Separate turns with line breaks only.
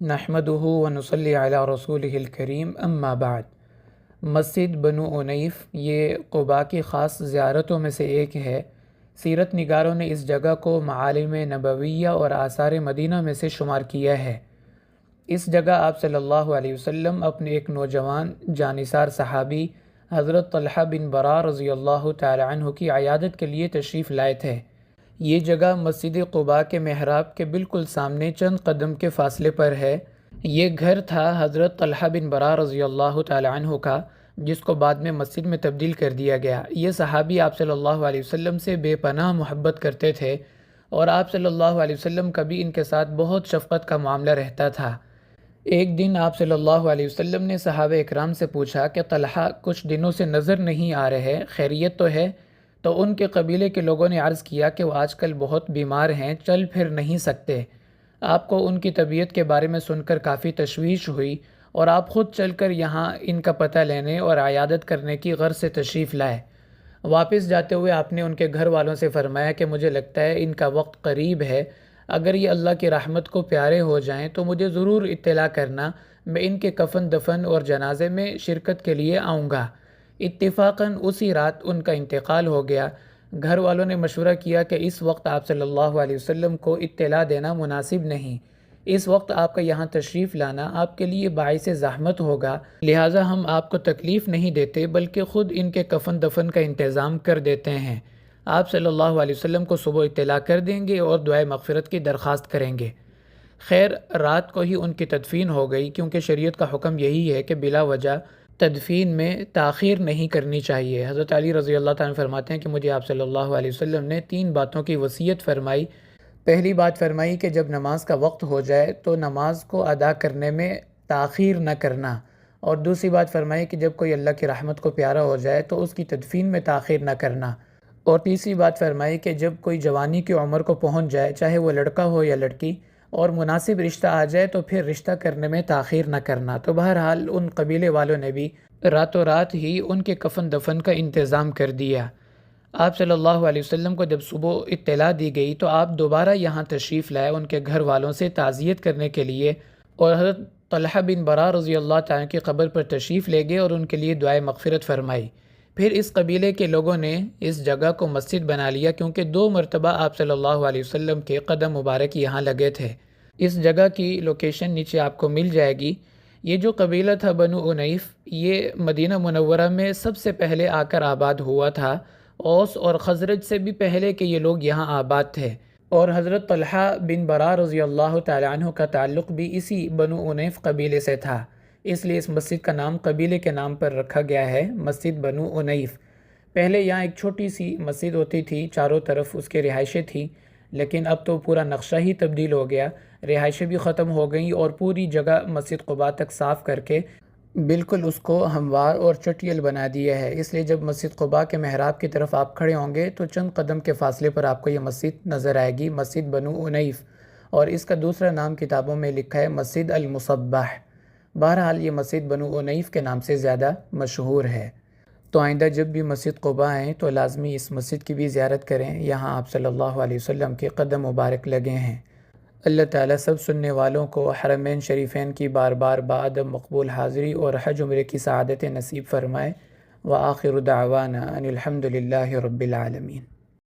نحمدہ ونصلی علی رسولہ الکریم اما بعد۔ مسجد بنو عنیف یہ قباء کی خاص زیارتوں میں سے ایک ہے۔ سیرت نگاروں نے اس جگہ کو معالم نبویہ اور آثار مدینہ میں سے شمار کیا ہے۔ اس جگہ آپ صلی اللہ علیہ وسلم اپنے ایک نوجوان جانثار صحابی حضرت طلحہ بن برا رضی اللہ تعالی عنہ کی عیادت کے لیے تشریف لائے تھے۔ یہ جگہ مسجد قباء کے محراب کے بالکل سامنے چند قدم کے فاصلے پر ہے۔ یہ گھر تھا حضرت طلحہ بن برا رضی اللہ تعالی عنہ کا، جس کو بعد میں مسجد میں تبدیل کر دیا گیا۔ یہ صحابی آپ صلی اللہ علیہ وسلم سے بے پناہ محبت کرتے تھے اور آپ صلی اللہ علیہ وسلم کا بھی ان کے ساتھ بہت شفقت کا معاملہ رہتا تھا۔ ایک دن آپ صلی اللہ علیہ وسلم نے صحابہ اکرام سے پوچھا کہ طلحہ کچھ دنوں سے نظر نہیں آ رہے، خیریت تو ہے؟ تو ان کے قبیلے کے لوگوں نے عرض کیا کہ وہ آج کل بہت بیمار ہیں، چل پھر نہیں سکتے۔ آپ کو ان کی طبیعت کے بارے میں سن کر کافی تشویش ہوئی اور آپ خود چل کر یہاں ان کا پتہ لینے اور عیادت کرنے کی غرض سے تشریف لائے۔ واپس جاتے ہوئے آپ نے ان کے گھر والوں سے فرمایا کہ مجھے لگتا ہے ان کا وقت قریب ہے، اگر یہ اللہ کی رحمت کو پیارے ہو جائیں تو مجھے ضرور اطلاع کرنا، میں ان کے کفن دفن اور جنازے میں شرکت کے لیے آؤں گا۔ اتفاقاً اسی رات ان کا انتقال ہو گیا۔ گھر والوں نے مشورہ کیا کہ اس وقت آپ صلی اللہ علیہ وسلم کو اطلاع دینا مناسب نہیں، اس وقت آپ کا یہاں تشریف لانا آپ کے لیے باعث زحمت ہوگا، لہٰذا ہم آپ کو تکلیف نہیں دیتے بلکہ خود ان کے کفن دفن کا انتظام کر دیتے ہیں۔ آپ صلی اللہ علیہ وسلم کو صبح اطلاع کر دیں گے اور دعائے مغفرت کی درخواست کریں گے۔ خیر، رات کو ہی ان کی تدفین ہو گئی، کیونکہ شریعت کا حکم یہی ہے کہ بلا وجہ تدفین میں تاخیر نہیں کرنی چاہیے۔ حضرت علی رضی اللہ تعالیٰ عنہ فرماتے ہیں کہ مجھے آپ صلی اللہ علیہ وسلم نے 3 باتوں کی وصیت فرمائی۔ پہلی بات فرمائی کہ جب نماز کا وقت ہو جائے تو نماز کو ادا کرنے میں تاخیر نہ کرنا، اور دوسری بات فرمائی کہ جب کوئی اللہ کی رحمت کو پیارا ہو جائے تو اس کی تدفین میں تاخیر نہ کرنا، اور تیسری بات فرمائی کہ جب کوئی جوانی کی عمر کو پہنچ جائے، چاہے وہ لڑکا ہو یا لڑکی، اور مناسب رشتہ آ جائے تو پھر رشتہ کرنے میں تاخیر نہ کرنا۔ تو بہرحال ان قبیلے والوں نے بھی راتوں رات ہی ان کے کفن دفن کا انتظام کر دیا۔ آپ صلی اللہ علیہ وسلم کو جب صبح اطلاع دی گئی تو آپ دوبارہ یہاں تشریف لائے ان کے گھر والوں سے تعزیت کرنے کے لیے، اور حضرت طلحہ بن برا رضی اللہ تعالیٰ کی قبر پر تشریف لے گئے اور ان کے لیے دعائے مغفرت فرمائی۔ پھر اس قبیلے کے لوگوں نے اس جگہ کو مسجد بنا لیا، کیونکہ 2 مرتبہ آپ صلی اللہ علیہ وسلم کے قدم مبارک یہاں لگے تھے۔ اس جگہ کی لوکیشن نیچے آپ کو مل جائے گی۔ یہ جو قبیلہ تھا بنو عنیف، یہ مدینہ منورہ میں سب سے پہلے آ کر آباد ہوا تھا۔ اوس اور خزرج سے بھی پہلے کہ یہ لوگ یہاں آباد تھے، اور حضرت طلحہ بن برا رضی اللہ تعالی عنہ کا تعلق بھی اسی بنو عنیف قبیلے سے تھا، اس لیے اس مسجد کا نام قبیلے کے نام پر رکھا گیا ہے، مسجد بنو عنیف۔ پہلے یہاں ایک چھوٹی سی مسجد ہوتی تھی، چاروں طرف اس کے رہائشیں تھیں، لیکن اب تو پورا نقشہ ہی تبدیل ہو گیا، رہائشیں بھی ختم ہو گئیں اور پوری جگہ مسجد قباء تک صاف کر کے بالکل اس کو ہموار اور چٹیل بنا دیا ہے۔ اس لیے جب مسجد قباء کے محراب کی طرف آپ کھڑے ہوں گے تو چند قدم کے فاصلے پر آپ کو یہ مسجد نظر آئے گی، مسجد بنو عنیف، اور اس کا دوسرا نام کتابوں میں لکھا ہے مسجد المصباح۔ بہرحال یہ مسجد بنو عنیف کے نام سے زیادہ مشہور ہے۔ تو آئندہ جب بھی مسجد قباء آئیں تو لازمی اس مسجد کی بھی زیارت کریں، یہاں آپ صلی اللہ علیہ وسلم کے قدم مبارک لگے ہیں۔ اللہ تعالیٰ سب سننے والوں کو حرمین شریفین کی بار بار بعدم مقبول حاضری اور حج عمرے کی سعادت نصیب فرمائے۔ وآخر دعوانا ان الحمد للہ رب العالمین۔